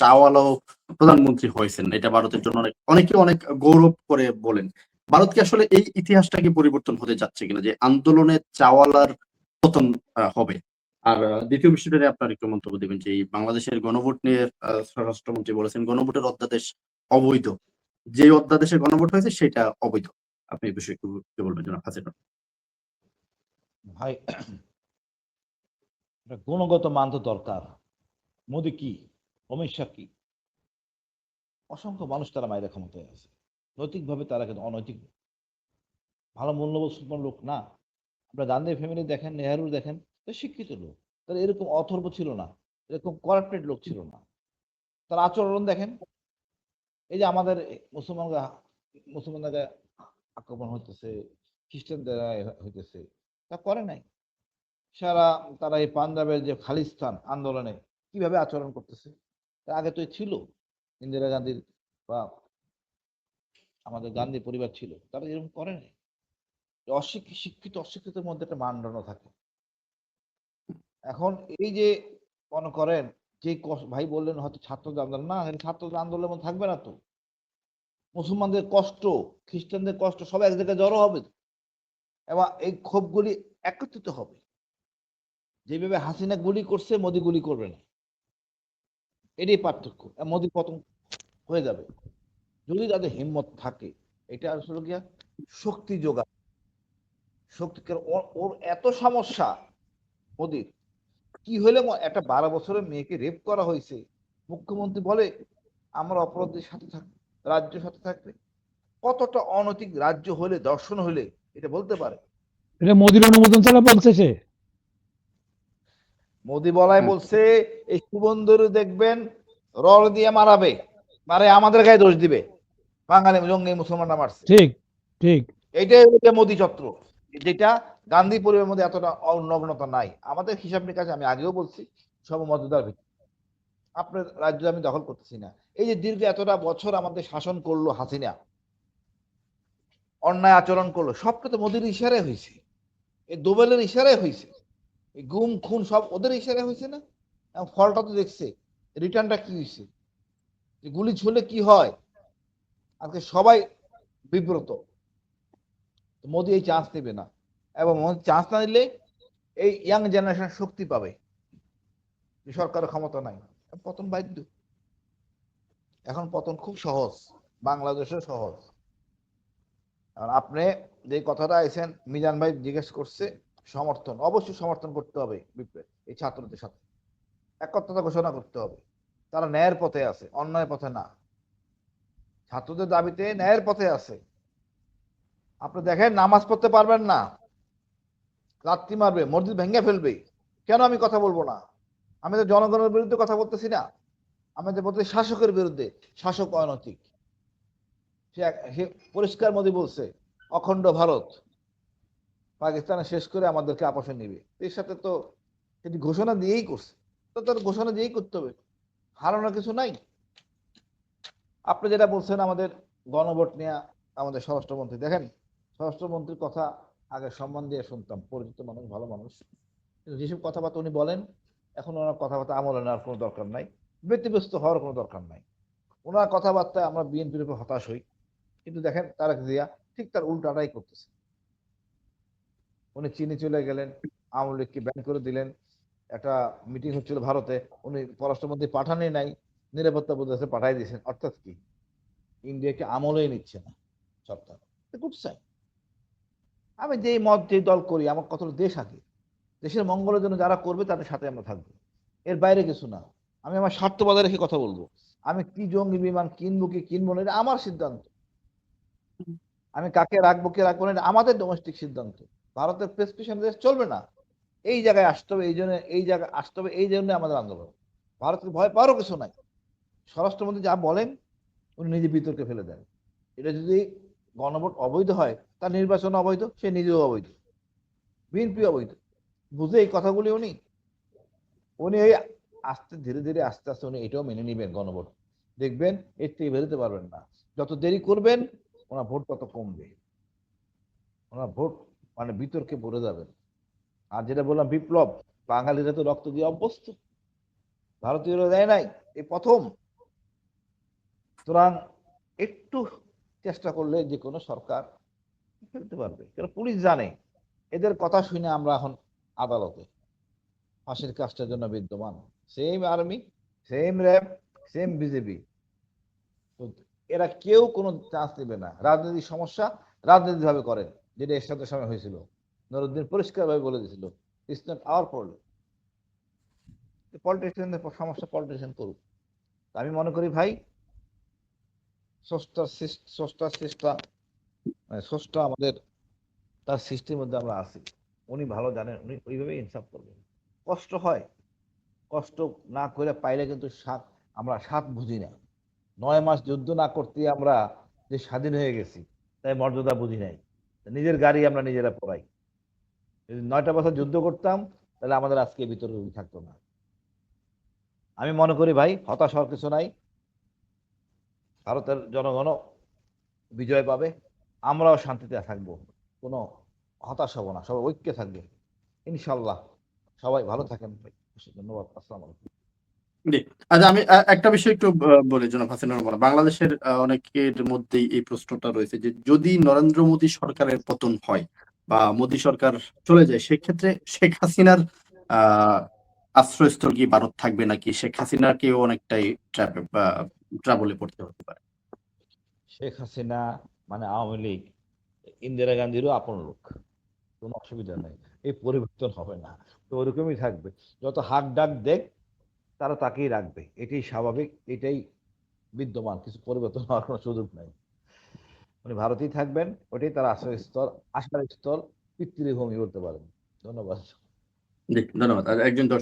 চাওয়ালাও প্রধানমন্ত্রী হয়েছেন। এটা ভারতের জন্য অনেকে অনেক গৌরব করে বলেন। ভারত কি আসলে এই ইতিহাসটা কি পরিবর্তন হতে যাচ্ছে কিনা যে আন্দোলনে চাওয়ালার পতন হবে? আর দ্বিতীয় বিষয়টা নিয়ে আপনার একটু মন্তব্য দিবেন যে এই বাংলাদেশের গণভোট নিয়ে স্বরাষ্ট্রমন্ত্রী বলেছেন গণভোটের অধ্যাদেশ অবৈধ। যে অধ্যাদেশে গণভোট হয়েছে সেটা অবৈধ। আপনি এই বিষয়ে একটু কি বলবেন জনাব হাসিনা? ভাই, গুণগত মান তো দরকার। মোদি কি, অমিত শাহ কি, অসংখ্য মানুষ তারা মায়ের ক্ষমতায় আছে। নৈতিকভাবে তারা কিন্তু অনৈতিক, ভালো মূল্যবোধ সম্পন্ন লোক না। আপনার গান্ধী ফ্যামিলি দেখেন, নেহেরু দেখেন, শিক্ষিত লোক। তারা এরকম অথর্ব ছিল না, এরকম করাপ্টেড লোক ছিল না। তার আচরণ দেখেন, এই যে আমাদের মুসলমানদের আক্রমণ হইতেছে, খ্রিস্টানদের হইতেছে, তা করে নাই। সারা তারা এই পাঞ্জাবের যে খালিস্তান আন্দোলনে কিভাবে আচরণ করতেছে, তার আগে তো ছিল ইন্দিরা গান্ধীর বা আমাদের গান্ধী পরিবার ছিল, তারা এরকম করে নাই। শিক্ষিত অশিক্ষিতের মধ্যে একটা মানদণ্ড থাকে। এখন এই যে মনে করেন যে ভাই বললেন হয়তো ছাত্রদের আন্দোলন, না ছাত্রদের আন্দোলনের মধ্যে থাকবে না তো। মুসলমানদের কষ্ট, খ্রিস্টানদের কষ্ট সব এক জায়গায় জড়ো হবে এবং এই ক্ষোভগুলি একত্রিত হবে। যেভাবে হাসিনা গুলি করছে, মোদি গুলি করবে না, এটাই পার্থক্য। মোদি পতন হয়ে যাবে যদি তাদের হিম্মত থাকে। এটা আসলে গিয়া শক্তি যোগা, শক্তি। ওর এত সমস্যা মোদির, কি হলে একটা 12 বছরের মেয়েকে রেপ করা হয়েছে, মুখ্যমন্ত্রী বলে আমরা অপরাধীর সাথে থাকবে, রাজ্যের সাথে থাকবে। কতটা অনৈতিক রাজ্য হলে, দর্শন হলে এটা বলতে পারে? এটা মোদির অনুমোদন ছাড়া বলছে সে। মোদি বলায় বলছে এই শুভন্দর দেখবেন রড দিয়ে মারাবে, মারে আমাদের গায়ে দোষ দিবে, বাঙালি জঙ্গি মুসলমানরা মারছে। ঠিক ঠিক, এইটাই হচ্ছে মোদি চত্র, যেটা গান্ধী পরিবারের মধ্যে এতটা অনগ্নতা নাই। আমাদের হিসাব নিকাশ আমি আগেও বলছি সব মর্যাদার ভিত্তি। আপনার রাজ্য আমি দখল করতেছি না। এই যে দীর্ঘ এতটা বছর আমাদের শাসন করলো হাসিনা, অন্যায় আচরণ করলো, সবটা তো মোদির ইশারায় হয়েছে, এই দোবেলের ইশারায় হয়েছে, এই গুম খুন সব ওদের ইশারায় হয়েছে না? এবং ফলটা তো দেখছে, রিটার্নটা কি হয়েছে, গুলি ছুড়লে কি হয়। আজকে সবাই বিব্রত। মোদি এই চান্স নেবে না, এবং মোদি চান্স না নিলে এই ইয়াং জেনারেশন শক্তি পাবে যে সরকারের ক্ষমতা নাই, পতন বাধ্য। এখন পতন খুব সহজ, বাংলাদেশের সহজ। আপনি যে কথাটা আইছেন, মিজান ভাই জিজ্ঞেস করছে, সমর্থন অবশ্যই সমর্থন করতে হবে বিপ্লব, এই ছাত্রদের সাথে একত্রতা ঘোষণা করতে হবে। তারা ন্যায়ের পথে আছে, অন্যায়ের পথে না। ছাত্রদের দাবিতে ন্যায়ের পথে আছে। আপনি দেখেন নামাজ পড়তে পারবেন না, লাত্তি মারবে, মসজিদ ভেঙে ফেলবে, কেন আমি কথা বলবো না? আমি তো জনগণের বিরুদ্ধে কথা বলতেছি না, আমি তো বলতে শাসকের বিরুদ্ধে। শাসক অনৈতিক, সে পরিষ্কার মোদি বলছে অখণ্ড ভারত পাকিস্তানে শেষ করে আমাদেরকে আপসে নিবে। এর সাথে তো সেটি ঘোষণা দিয়েই করছে, তো তার ঘোষণা দিয়েই করতে হবে, হারানোর কিছু নাই। আপনি যেটা বলছেন আমাদের গণভোট নিয়ে, আমাদের স্বরাষ্ট্রমন্ত্রী দেখেন, স্বরাষ্ট্রমন্ত্রীর কথা আগে সম্মান দিয়ে শুনতাম, পরিচিত মানুষ, ভালো মানুষ, কিন্তু যেসব কথাবার্তা উনি বলেন এখন ওনার কথাবার্তা আমলে নেওয়ার কোনো দরকার নাই, ব্যতিব্যস্ত হওয়ার কোনো দরকার নাই। ওনার কথাবার্তায় আমরা বিএনপির উপর হতাশ হই, কিন্তু দেখেন তারেক জিয়া ঠিক তার উল্টাটাই করতেছে। উনি চীনে চলে গেলেন, আওয়ামী লীগকে ব্যান করে দিলেন। একটা মিটিং হচ্ছিল ভারতে, উনি পররাষ্ট্রমন্ত্রী পাঠানই নাই, নিরাপত্তা উপদেষ্টা পাঠাই দিয়েছেন। অর্থাৎ কি, ইন্ডিয়াকে আমলেই নিচ্ছে না সরকার। Good sign. আমি যেই মত যেই দল করি, আমার কত দেশ আগে, দেশের মঙ্গলের জন্য যারা করবে তাদের সাথে আমরা থাকবো, এর বাইরে কিছু না। আমি আমার স্বার্থ বজায় রেখে কথা বলবো। আমি কি জঙ্গি বিমান কিনবো কি কিনবো না, এটা আমার সিদ্ধান্ত। আমি কাকে রাখবো কে রাখবো না, এটা আমাদের ডোমেস্টিক সিদ্ধান্ত। ভারতের প্রেসক্রিপশন দেশ চলবে না। এই জায়গায় আসতে হবে, এই জন্য এই জায়গায় আসতে হবে, এই জন্য আমাদের আন্দোলন। ভারতকে ভয় পাওয়ারও কিছু নাই। স্বরাষ্ট্রমন্ত্রী যা বলেন উনি নিজে বিতর্কে ফেলে দেন। এটা যদি গণভোট অবৈধ হয়, তার নির্বাচন অবৈধ, সে নিজেও অবৈধ, বিএনপি অবৈধ। বুঝে এই কথাগুলি উনি উনি এই আস্তে ধীরে ধীরে আস্তে আস্তে উনি এটাও মেনে নিবেন। গণভোট দেখবেন এর থেকে বেরোতে পারবেন না। যত দেরি করবেন ওনার ভোট তত কমবে, ওনার ভোট মানে বিতর্কে ভরে যাবেন। আর যেটা বললাম বিপ্লব, বাঙালিরা তো রক্ত দিয়ে অভ্যস্ত, ভারতীয়রা দেয় নাই, এই প্রথম সুতরাং একটু চেষ্টা করলে যে কোনো সরকার ফেলতে পারবে, কারণ পুলিশ জানে এদের কথা শুনে আমরা এখন আদালতে ফাঁসির কাজটার জন্য বিদ্যমান, same army, same RAB, same BJP, এরা কেউ কোনো চান্স নেবে না। রাজনৈতিক সমস্যা রাজনৈতিক ভাবে করেন, যেটা এর সাথে সময় হয়েছিল, নুরুদ্দিন পরিষ্কারভাবে বলে দিয়েছিল, ইটস নট আওয়ার প্রবলেম, পলিটিশিয়ানদের সমস্যা পলিটিশিয়ান করুক। আমি মনে করি ভাই, স্রষ্টা আমাদের, তার সৃষ্টির মধ্যে আমরা আছি, উনি ভালো জানেন, উনি ওইভাবে ইনসাফ করবেন। কষ্ট হয়, কষ্ট না করে পাইলে কিন্তু আমরা স্বাদ বুঝি না। 9 মাস যুদ্ধ না করতে আমরা যে স্বাধীন হয়ে গেছি, তাই মর্যাদা বুঝি নাই। নিজের গাড়ি আমরা নিজেরা পড়াই। যদি 9টা বছর যুদ্ধ করতাম, তাহলে আমাদের আজকে বিতর্ক থাকতো না। আমি মনে করি ভাই, হতাশ হওয়ার কিছু নাই, ভারতের জনগণও বিজয় পাবে, আমরাও শান্তিতে থাকবো, কোনো হতাশ হব না, সবাই ঐক্যে থাকবে ইনশাল্লাহ। সবাই ভালো থাকেন ভাই, ধন্যবাদ, আসসালামু আলাইকুম। জি। আচ্ছা, আমি একটা বিষয় একটু বলি জনাব হাসিনুর রহমান। বাংলাদেশের অনেকের মধ্যেই এই প্রশ্নটা রয়েছে যে যদি নরেন্দ্র মোদী সরকারের পতন হয় বা মোদী সরকার চলে যায়, সেক্ষেত্রে শেখ হাসিনার আহ আশ্রয়স্থল কি ভারত থাকবে, নাকি শেখ হাসিনাকেও অনেকটাই ট্রাবলে পড়তে হতে পারে? শেখ হাসিনা মানে আওয়ামী লীগ, ইন্দিরা গান্ধীরও আপন লোক, কোনো অসুবিধা নেই, এই পরিবর্তন হবে না, তো ওরকমই থাকবে। যত হাক ডাক দেখ, তারা তাকেই রাখবে, এটাই স্বাভাবিক, এটাই বিদ্যমান, কিছু পরিবর্তন হওয়ার কোনো সুযোগ নাই। উনি ভারতেই থাকবেন, ওটাই তার আশ্রয়স্থল, আশ্রয়স্থল, পিতৃভূমি বলতে পারেন। ধন্যবাদ। জি, ধন্যবাদ। আর একজন দর্শক